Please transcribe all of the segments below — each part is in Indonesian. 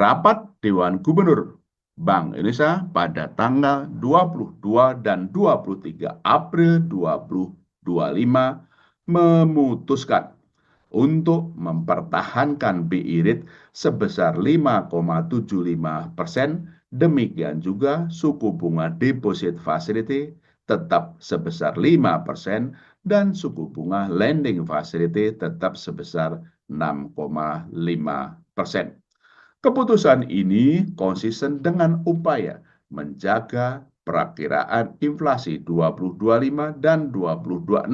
rapat Dewan Gubernur Bank Indonesia pada tanggal 22 dan 23 April 2025 memutuskan untuk mempertahankan BI rate sebesar 5,75%. Demikian juga suku bunga deposit facility tetap sebesar 5% dan suku bunga lending facility tetap sebesar 6,5%. Keputusan ini konsisten dengan upaya menjaga perakiraan inflasi 2025 dan 2026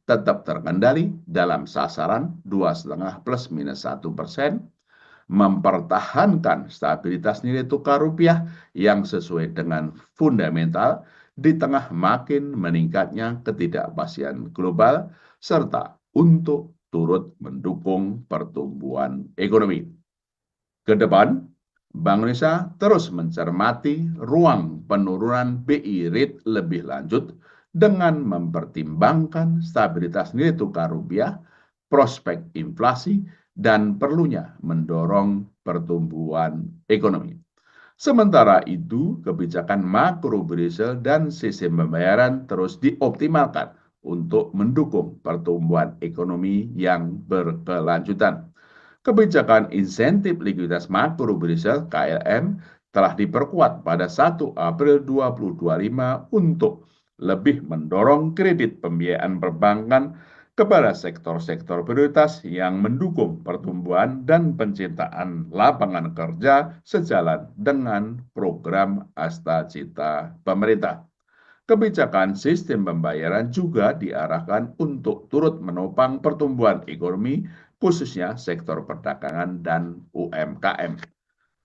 tetap terkendali dalam sasaran 2,5 plus minus 1%, mempertahankan stabilitas nilai tukar rupiah yang sesuai dengan fundamental di tengah makin meningkatnya ketidakpastian global, serta untuk turut mendukung pertumbuhan ekonomi. Ke depan, Bank Indonesia terus mencermati ruang penurunan BI rate lebih lanjut dengan mempertimbangkan stabilitas nilai tukar rupiah, prospek inflasi, dan perlunya mendorong pertumbuhan ekonomi. Sementara itu, kebijakan makrobudensial dan sistem pembayaran terus dioptimalkan untuk mendukung pertumbuhan ekonomi yang berkelanjutan. Kebijakan insentif likuiditas makrobudensial (KLM) telah diperkuat pada 1 April 2025 untuk lebih mendorong kredit pembiayaan perbankan kepada sektor-sektor prioritas yang mendukung pertumbuhan dan penciptaan lapangan kerja sejalan dengan program Astacita pemerintah. Kebijakan sistem pembayaran juga diarahkan untuk turut menopang pertumbuhan ekonomi, khususnya sektor perdagangan dan UMKM.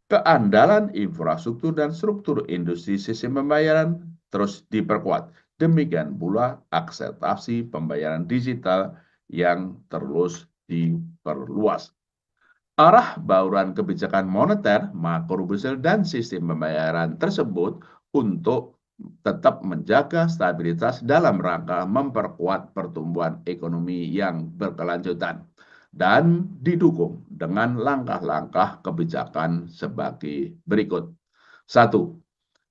Keandalan infrastruktur dan struktur industri sistem pembayaran terus diperkuat. Demikian pula akseptasi pembayaran digital yang terus diperluas. Arah bauran kebijakan moneter, makrobudensial, dan sistem pembayaran tersebut untuk tetap menjaga stabilitas dalam rangka memperkuat pertumbuhan ekonomi yang berkelanjutan dan didukung dengan langkah-langkah kebijakan sebagai berikut. 1.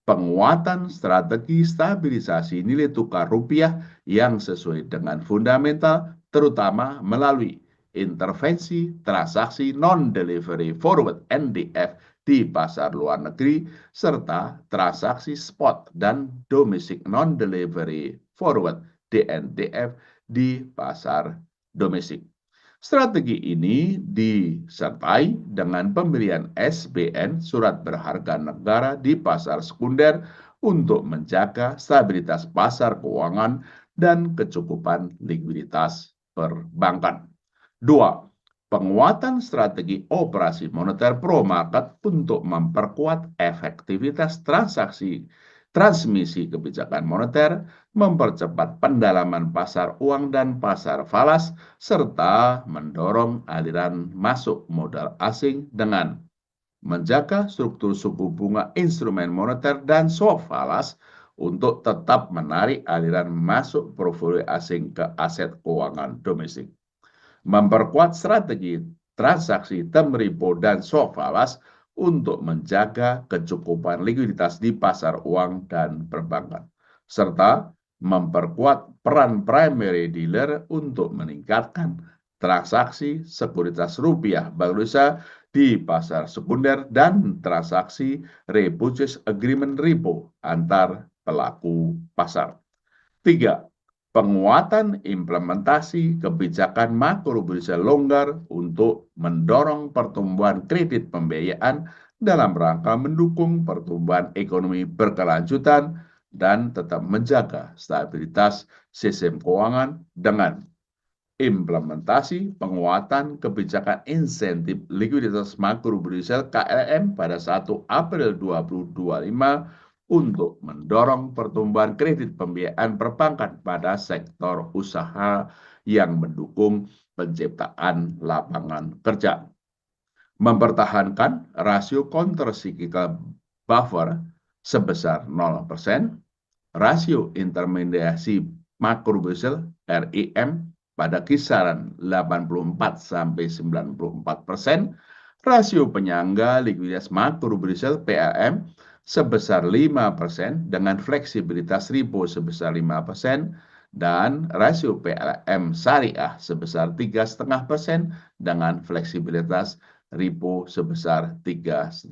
Penguatan strategi stabilisasi nilai tukar rupiah yang sesuai dengan fundamental, terutama melalui intervensi transaksi non-delivery forward (NDF) di pasar luar negeri, serta transaksi spot dan domestic non-delivery forward (DNDF) di pasar domestik. Strategi ini disertai dengan pembelian SBN (surat berharga negara) di pasar sekunder untuk menjaga stabilitas pasar keuangan dan kecukupan likuiditas perbankan. 2. Penguatan strategi operasi moneter pro market untuk memperkuat efektivitas transmisi kebijakan moneter, mempercepat pendalaman pasar uang dan pasar falas, serta mendorong aliran masuk modal asing dengan menjaga struktur suku bunga instrumen moneter dan swap falas untuk tetap menarik aliran masuk portofolio asing ke aset keuangan domestik. Memperkuat strategi transaksi term repo dan swap falas untuk menjaga kecukupan likuiditas di pasar uang dan perbankan, serta memperkuat peran primary dealer untuk meningkatkan transaksi sekuritas rupiah Bank Indonesia di pasar sekunder dan transaksi repurchase agreement repo antar pelaku pasar. 3. Penguatan implementasi kebijakan makrobudensial longgar untuk mendorong pertumbuhan kredit pembiayaan dalam rangka mendukung pertumbuhan ekonomi berkelanjutan dan tetap menjaga stabilitas sistem keuangan dengan implementasi penguatan kebijakan insentif likuiditas makrobudensial (KLM) pada 1 April 2025 untuk mendorong pertumbuhan kredit pembiayaan perbankan pada sektor usaha yang mendukung penciptaan lapangan kerja. Mempertahankan rasio countercyclical buffer sebesar 0%, rasio intermediasi makrobudensial (RIM) pada kisaran 84-94%, Rasio penyangga likuiditas makro Brussel PLM sebesar 5% dengan fleksibilitas repo sebesar 5% dan rasio PLM syariah sebesar 3,5% dengan fleksibilitas repo sebesar 3,5%.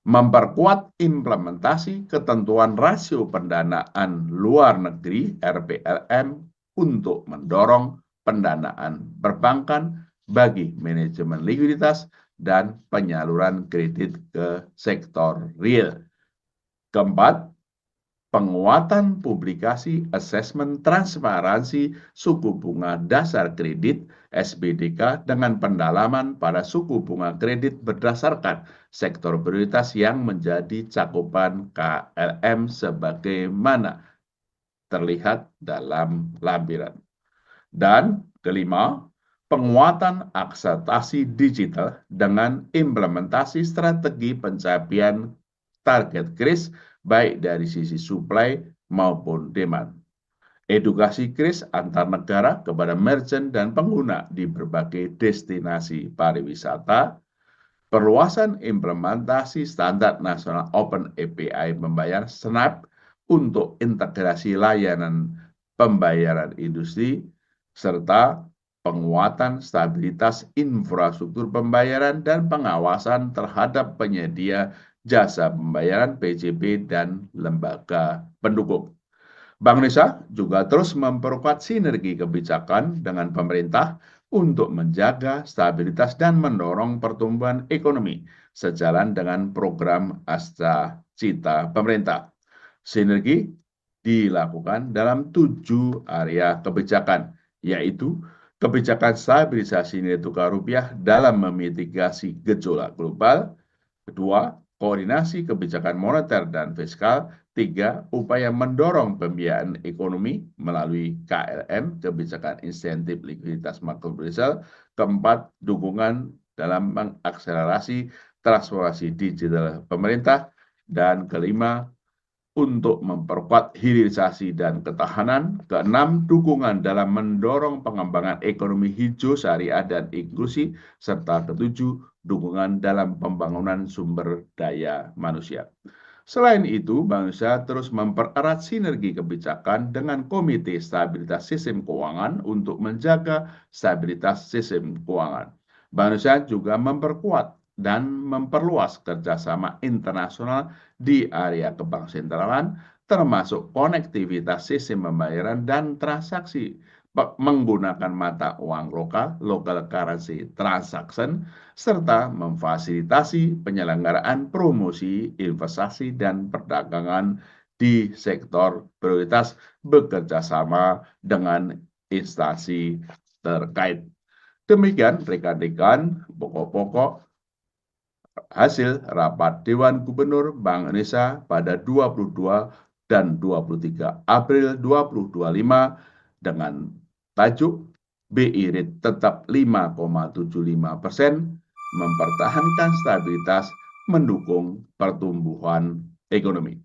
Memperkuat implementasi ketentuan rasio pendanaan luar negeri (RPLM) untuk mendorong pendanaan perbankan bagi manajemen likuiditas dan penyaluran kredit ke sektor real. Keempat, penguatan publikasi asesmen transparansi suku bunga dasar kredit (SBDK) dengan pendalaman pada suku bunga kredit berdasarkan sektor prioritas yang menjadi cakupan KLM sebagaimana terlihat dalam lampiran. Dan kelima, penguatan akseptasi digital dengan implementasi strategi pencapaian target kris baik dari sisi supply maupun demand. Edukasi kris antar negara kepada merchant dan pengguna di berbagai destinasi pariwisata, perluasan implementasi standar nasional Open API pembayaran SNAP untuk integrasi layanan pembayaran industri, serta penguatan stabilitas infrastruktur pembayaran dan pengawasan terhadap penyedia jasa pembayaran PJB dan lembaga pendukung. Bank Indonesia juga terus memperkuat sinergi kebijakan dengan pemerintah untuk menjaga stabilitas dan mendorong pertumbuhan ekonomi sejalan dengan program Asta Cita pemerintah. Sinergi dilakukan dalam 7 area kebijakan, yaitu kebijakan stabilisasi nilai tukar rupiah dalam memitigasi gejolak global. Kedua, koordinasi kebijakan moneter dan fiskal. Tiga, upaya mendorong pembiayaan ekonomi melalui KLM, kebijakan insentif likuiditas makro Brussel. Keempat, dukungan dalam mengakselerasi transformasi digital pemerintah. Dan kelima, untuk memperkuat hilirisasi dan ketahanan. Keenam, dukungan dalam mendorong pengembangan ekonomi hijau, syariah, dan inklusi. Serta ketujuh, dukungan dalam pembangunan sumber daya manusia. Selain itu, Bank Indonesia terus mempererat sinergi kebijakan dengan Komite Stabilitas Sistem Keuangan untuk menjaga stabilitas sistem keuangan. Bank Indonesia juga memperkuat dan memperluas kerjasama internasional di area kebanksentralan, termasuk konektivitas sistem pembayaran dan transaksi menggunakan mata uang lokal (local currency transaction), serta memfasilitasi penyelenggaraan promosi, investasi, dan perdagangan di sektor prioritas bekerja sama dengan instansi terkait. Demikian rekan-rekan pokok-pokok hasil rapat Dewan Gubernur Bank Indonesia pada 22 dan 23 April 2025 dengan tajuk BI Rate tetap 5,75%, mempertahankan stabilitas, mendukung pertumbuhan ekonomi.